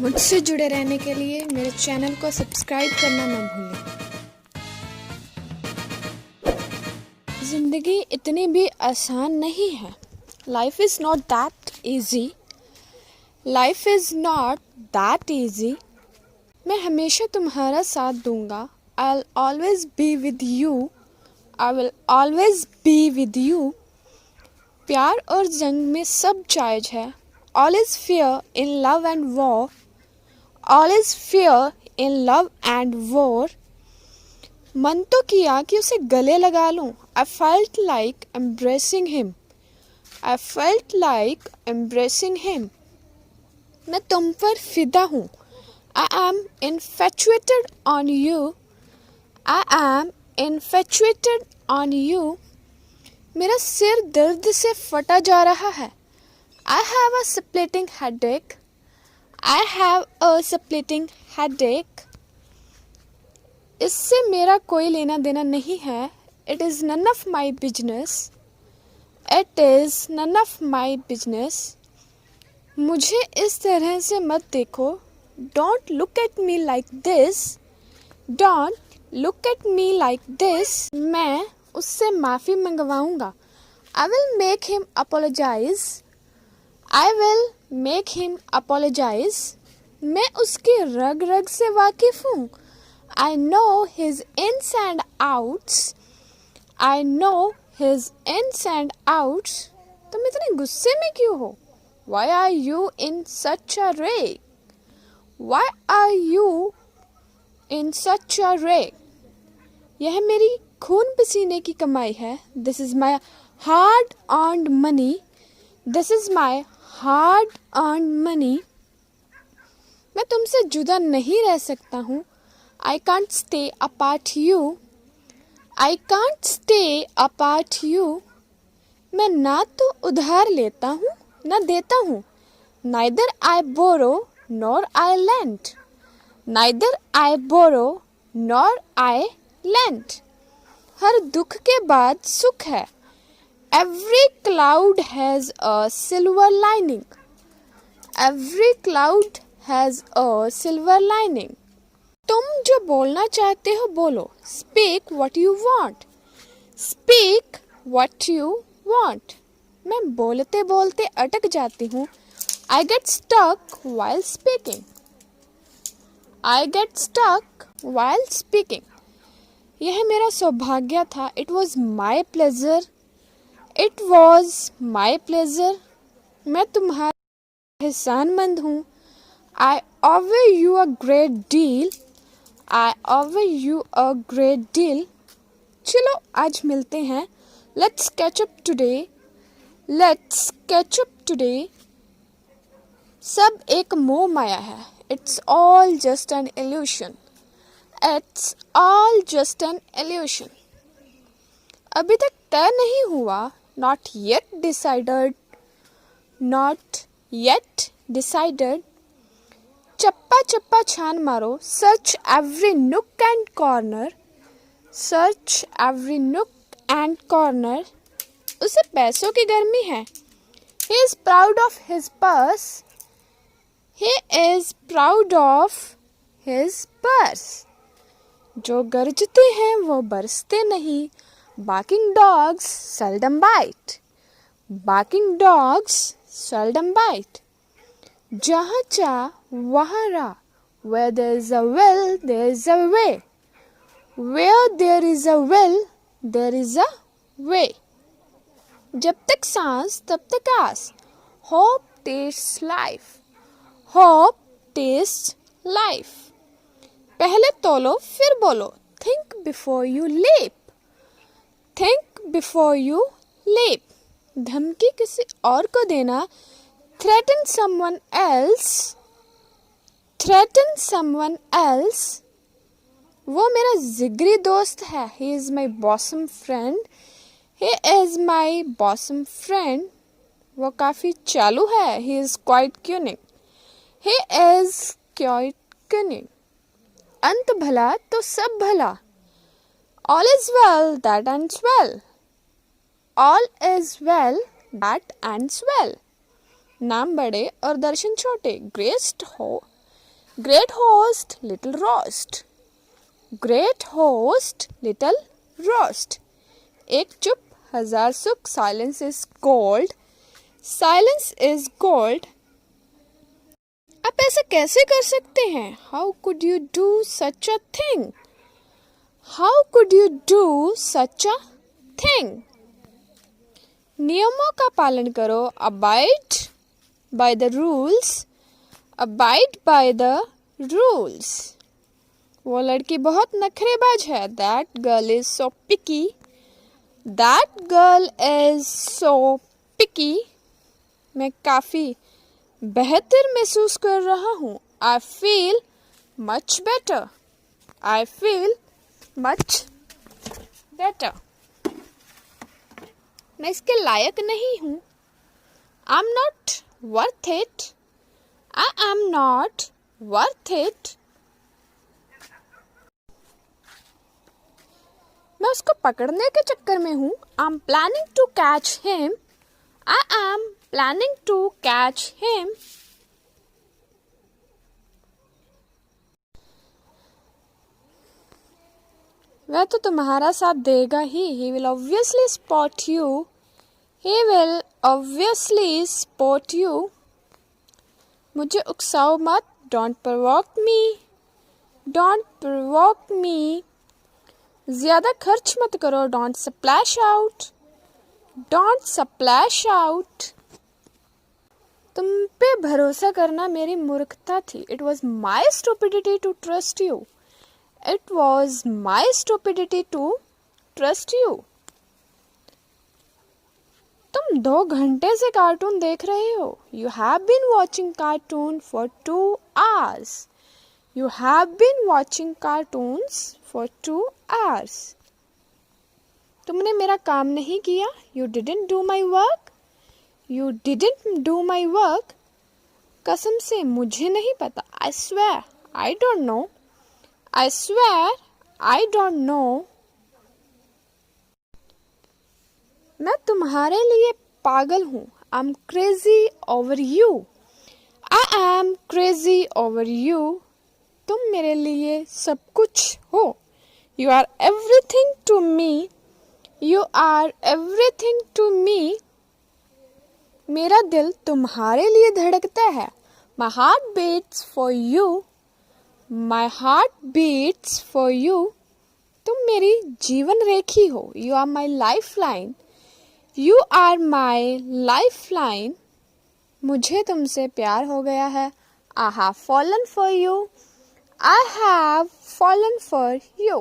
मुझसे जुड़े रहने के लिए मेरे चैनल को सब्सक्राइब करना ना भूलें। ज़िंदगी इतनी भी आसान नहीं है। Life is not that easy. Life is not that easy. मैं हमेशा तुम्हारा साथ दूंगा। I will always be with you. I will always be with you. प्यार और जंग में सब जायज है। All is fear in love and war. All is fear in love and war. मन तो किया कि उसे गले लगा लूं. I felt like embracing him. I felt like embracing him. मैं तुम पर फिदा हूँ. I am infatuated on you. I am infatuated on you. मेरा सिर दर्द से फटा जा रहा है. I have a splitting headache. I have a splitting headache. इससे मेरा कोई लेना देना नहीं है. It is none of my business. It is none of my business. मुझे इस तरह से मत देखो. Don't look at me like this. Don't look at me like this. मैं उससे माफ़ी मंगवाऊंगा. I will make him apologize. I will make him apologize. मैं उसकी रग रग से वाकिफ हूँ. I know his ins and outs. I know his ins and outs. तुम इतने गुस्से में क्यों हो? Why are you in such a rage? Why are you in such a rage? यह मेरी खून पसीने की कमाई है. This is my hard earned money. This is my hard earned money. मैं तुमसे जुदा नहीं रह सकता हूँ. I can't stay apart you. I can't stay apart you. मैं ना तो उधार लेता हूँ ना देता हूँ. Neither I borrow nor I lend. Neither I borrow nor I lend. हर दुख के बाद सुख है. Every cloud has a silver lining. Every cloud has a silver lining. तुम जो बोलना चाहते हो बोलो. Speak what you want. Speak what you want. मैं बोलते बोलते अटक जाती हूँ. I get stuck while speaking. I get stuck while speaking. यह मेरा सौभाग्य था. It was my pleasure. It was my pleasure. मैं तुम्हारा एहसानमंद हूँ. I owe you a great deal. I owe you a great deal. चलो आज मिलते हैं. Let's catch up today. Let's catch up today. सब एक मोह माया है. It's all just an illusion. It's all just an illusion. अभी तक तय नहीं हुआ. Not yet decided. Not yet decided. चप्पा चप्पा छान मारो. Search every nook and corner. Search every nook and corner. उसे पैसों की गर्मी है. He is proud of his purse. He is proud of his purse. जो गरजते हैं वो बरसते नहीं. Barking dogs seldom bite. Barking dogs seldom bite. जहाँ चाह वहाँ राह. Where there is a will, there is a way. Where there is a will, there is a way. जब तक सांस तब तक आस. Hope tastes life. Hope tastes life. पहले तोलो फिर बोलो. Think before you leap. Think before you leap. धमकी किसी और को देना. Threaten someone else. Threaten someone else. वो मेरा जिगरी दोस्त है. He is my bosom friend. He is my bosom friend. वो काफ़ी चालू है. He is quite cunning. He is quite cunning. अंत भला तो सब भला. All is well that ends well. All is well that ends well. नाम बड़े और दर्शन छोटे. Graced हो Great host, little roast. Great host, little roast. एक चुप हजार सुख. Silence is gold. Silence is gold. आप ऐसा कैसे कर सकते हैं? How could you do such a thing? How could you do such a thing? नियमों का पालन करो. Abide by the rules. Abide by the rules. वो लड़की बहुत नखरेबाज है. That girl is so picky. That girl is so picky. मैं काफ़ी बेहतर महसूस कर रहा हूँ. I feel much better. I feel much better. मैं इसके लायक नहीं हूँ. I'm not worth it. I am not worth it. मैं उसको पकड़ने के चक्कर में हूँ. I'm planning to catch him. I am planning to catch him. वह तो तुम्हारा साथ देगा ही. He will obviously spot you. He will obviously spot you. मुझे उकसाओ मत. Don't provoke me. Don't provoke me. ज़्यादा खर्च मत करो. Don't splash out. Don't splash out. तुम पे भरोसा करना मेरी मूर्खता थी. It was my stupidity to trust you. It was my stupidity to trust you. तुम 2 घंटे से कार्टून देख रहे हो. You have been watching cartoon for 2 hours. You have been watching cartoons for 2 hours. तुमने मेरा काम नहीं किया. You didn't do my work. You didn't do my work. कसम से मुझे नहीं पता. I swear I don't know. I swear I don't know. मैं तुम्हारे लिए पागल हूँ. I'm crazy over you. I am crazy over you. तुम मेरे लिए सब कुछ हो. You are everything to me. You are everything to me. मेरा दिल तुम्हारे लिए धड़कता है. My heart beats for you. My heart beats for you. तुम मेरी जीवन रेखी हो. You are my lifeline. You are my lifeline. मुझे तुमसे प्यार हो गया है. I have fallen for you. I have fallen for you.